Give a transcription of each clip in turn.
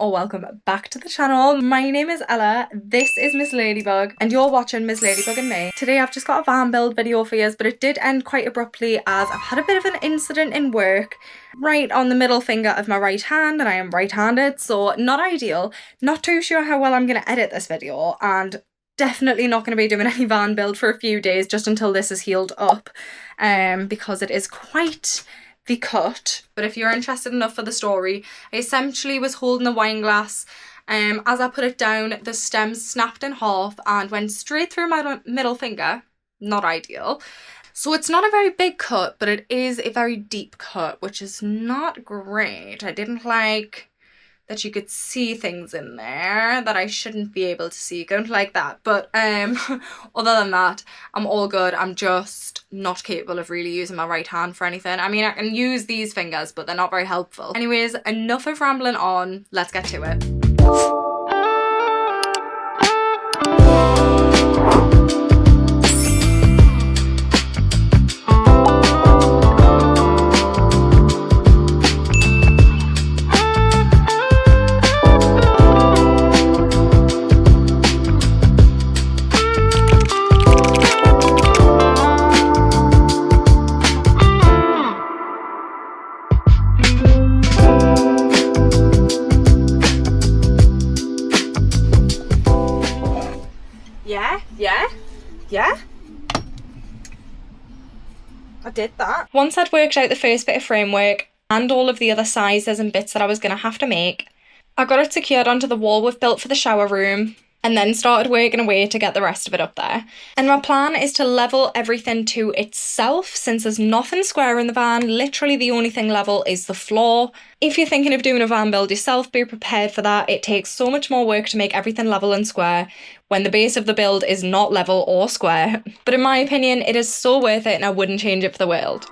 or welcome back to the channel. My name is Ella, this is Miss Ladybug, and you're watching Miss Ladybug and me. Today I've just got a van build video for you, but it did end quite abruptly as I've had a bit of an incident in work right on the middle finger of my right hand, and I am right-handed, so not ideal. Not too sure how well I'm going to edit this video, and definitely not going to be doing any van build for a few days just until this is healed up, because it is quite the cut. But if you're interested enough for the story, I essentially was holding the wine glass. As I put it down, the stem snapped in half and went straight through my middle finger. Not ideal. So it's not a very big cut, but it is a very deep cut, which is not great. I didn't like that you could see things in there that I shouldn't be able to see. Don't like that. But other than that, I'm all good. I'm just not capable of really using my right hand for anything. I mean, I can use these fingers, but they're not very helpful. Anyways, enough of rambling on. Let's get to it. Yeah. I did that. Once I'd worked out the first bit of framework and all of the other sizes and bits that I was going to have to make, I got it secured onto the wall we've built for the shower room and then started working away to get the rest of it up there. And my plan is to level everything to itself since there's nothing square in the van. Literally the only thing level is the floor. If you're thinking of doing a van build yourself, be prepared for that. It takes so much more work to make everything level and square when the base of the build is not level or square. But in my opinion, it is so worth it and I wouldn't change it for the world.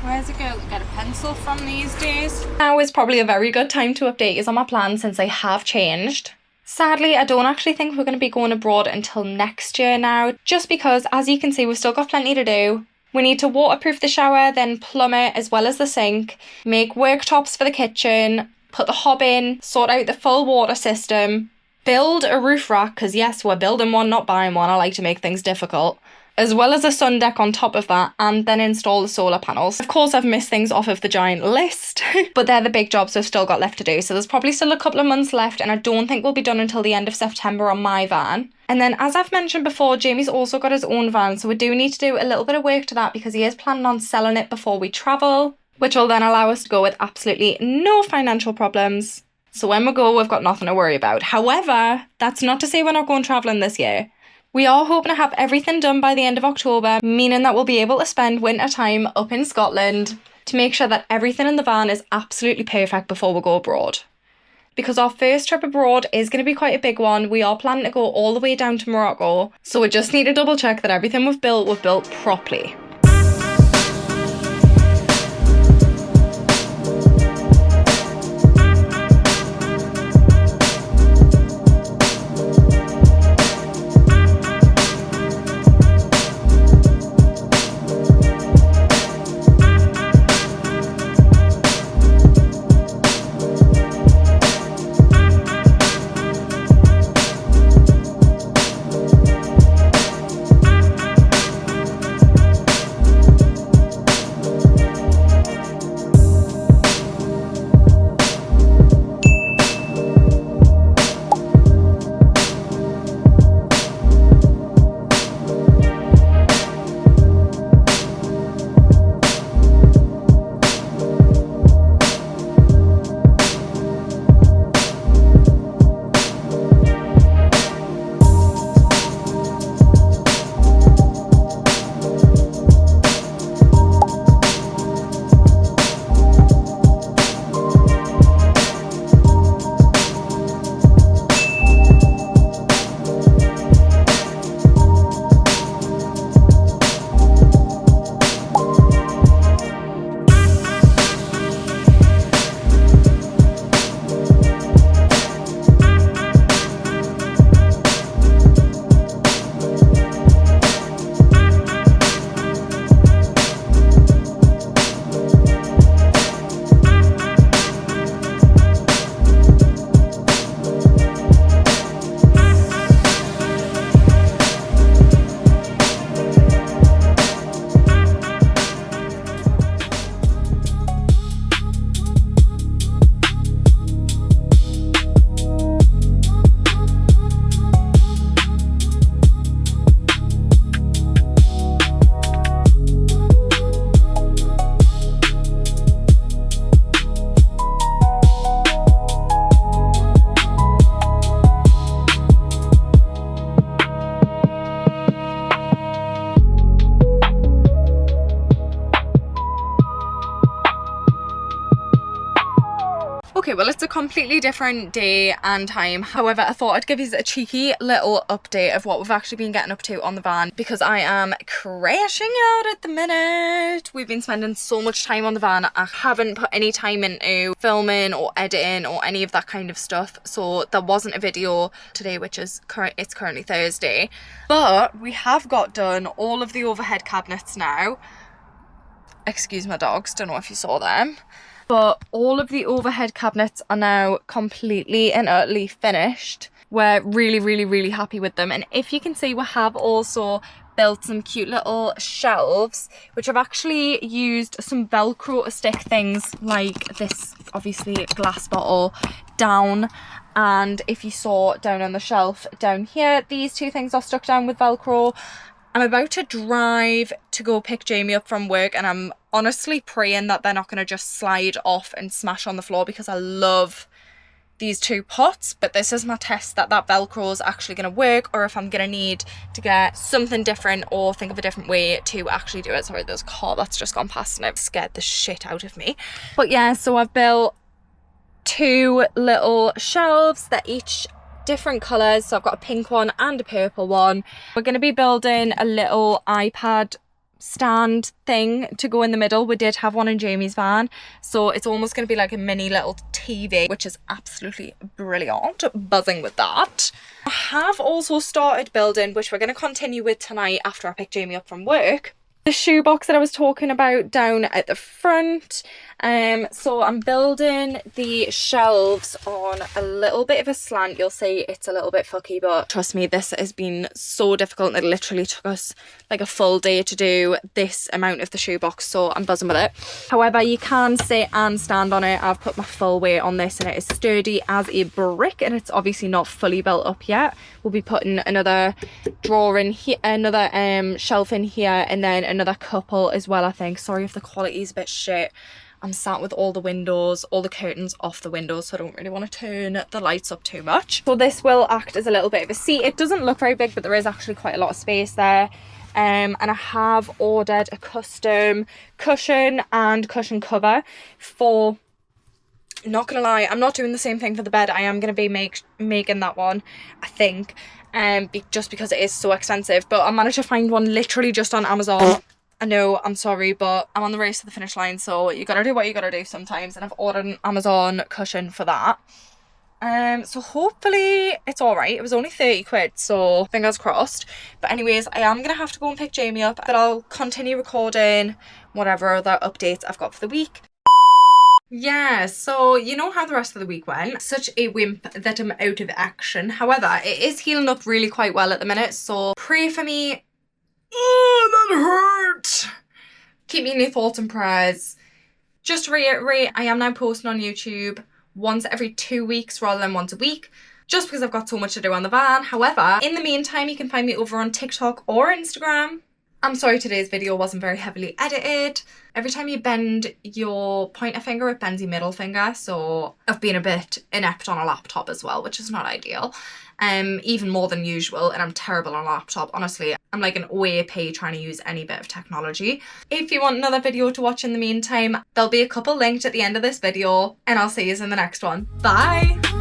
Where's a girl to get a pencil from these days? Now is probably a very good time to update you on my plans since they have changed. Sadly, I don't actually think we're going to be going abroad until next year now, just because, as you can see, we've still got plenty to do. We need to waterproof the shower, then plumb it as well as the sink, make worktops for the kitchen, put the hob in, sort out the full water system, build a roof rack, because yes, we're building one, not buying one. I like to make things difficult. As well as a sun deck on top of that, and then install the solar panels. Of course, I've missed things off of the giant list, but they're the big jobs we've still got left to do. So there's probably still a couple of months left, and I don't think we'll be done until the end of September on my van. And then, as I've mentioned before, Jamie's also got his own van, so we do need to do a little bit of work to that because he is planning on selling it before we travel, which will then allow us to go with absolutely no financial problems. So when we go, we've got nothing to worry about. However, that's not to say we're not going travelling this year. We are hoping to have everything done by the end of October, meaning that we'll be able to spend winter time up in Scotland to make sure that everything in the van is absolutely perfect before we go abroad. Because our first trip abroad is going to be quite a big one. We are planning to go all the way down to Morocco, so we just need to double check that everything we've built properly. completely different day and time. However, I thought I'd give you a cheeky little update of what we've actually been getting up to on the van, because I am crashing out at the minute. We've been spending so much time on the van. I haven't put any time into filming or editing or any of that kind of stuff, so there wasn't a video today, which is it's currently Thursday. But we have got done all of the overhead cabinets now. Excuse my dogs, don't know if you saw them. But all of the overhead cabinets are now completely and utterly finished. We're really, really, really happy with them. And if you can see, we have also built some cute little shelves, which I've actually used some Velcro to stick things like this, obviously, glass bottle down. And if you saw down on the shelf down here, these two things are stuck down with Velcro. I'm about to drive to go pick Jamie up from work, and I'm honestly praying that they're not going to just slide off and smash on the floor, because I love these two pots. But this is my test that Velcro is actually going to work, or if I'm going to need to get something different or think of a different way to actually do it. Sorry, there's a car that's just gone past and it scared the shit out of me. But yeah, so I've built two little shelves that each different colours, so I've got a pink one and a purple one. We're going to be building a little iPad stand thing to go in the middle. We did have one in Jamie's van, so it's almost going to be like a mini little TV, which is absolutely brilliant. Buzzing with that. I have also started building, which we're going to continue with tonight after I pick Jamie up from work, the shoebox that I was talking about down at the front. So I'm building the shelves on a little bit of a slant. You'll see it's a little bit fucky, but trust me, this has been so difficult. It literally took us like a full day to do this amount of the shoebox, so I'm buzzing with it. However, you can sit and stand on it. I've put my full weight on this and it is sturdy as a brick, and it's obviously not fully built up yet. We'll be putting another drawer in here, another shelf in here, and then another couple as well, I think. Sorry if the quality is a bit shit. I'm sat with all the windows, all the curtains off the windows, so I don't really want to turn the lights up too much. So this will act as a little bit of a seat. It doesn't look very big, but there is actually quite a lot of space there. And I have ordered a custom cushion and cushion cover for, not gonna lie, I'm not doing the same thing for the bed. I am gonna be making that one, I think, just because it is so expensive. But I managed to find one literally just on Amazon. I know, I'm sorry, but I'm on the race to the finish line, so you gotta do what you gotta do sometimes, and I've ordered an Amazon cushion for that. So hopefully it's alright. It was only 30 quid, so fingers crossed. But anyways, I am gonna have to go and pick Jamie up, but I'll continue recording whatever other updates I've got for the week. Yeah, so you know how the rest of the week went. Such a wimp that I'm out of action. However, it is healing up really quite well at the minute, so pray for me. Oh, that hurt. Keep me in your thoughts and prayers. Just to reiterate, I am now posting on YouTube once every 2 weeks rather than once a week, just because I've got so much to do on the van. However, in the meantime, you can find me over on TikTok or Instagram. I'm sorry today's video wasn't very heavily edited. Every time you bend your pointer finger, it bends your middle finger, so I've been a bit inept on a laptop as well, which is not ideal. Even more than usual, and I'm terrible on a laptop. Honestly, I'm like an OAP trying to use any bit of technology. If you want another video to watch in the meantime, there'll be a couple linked at the end of this video, and I'll see you in the next one. Bye!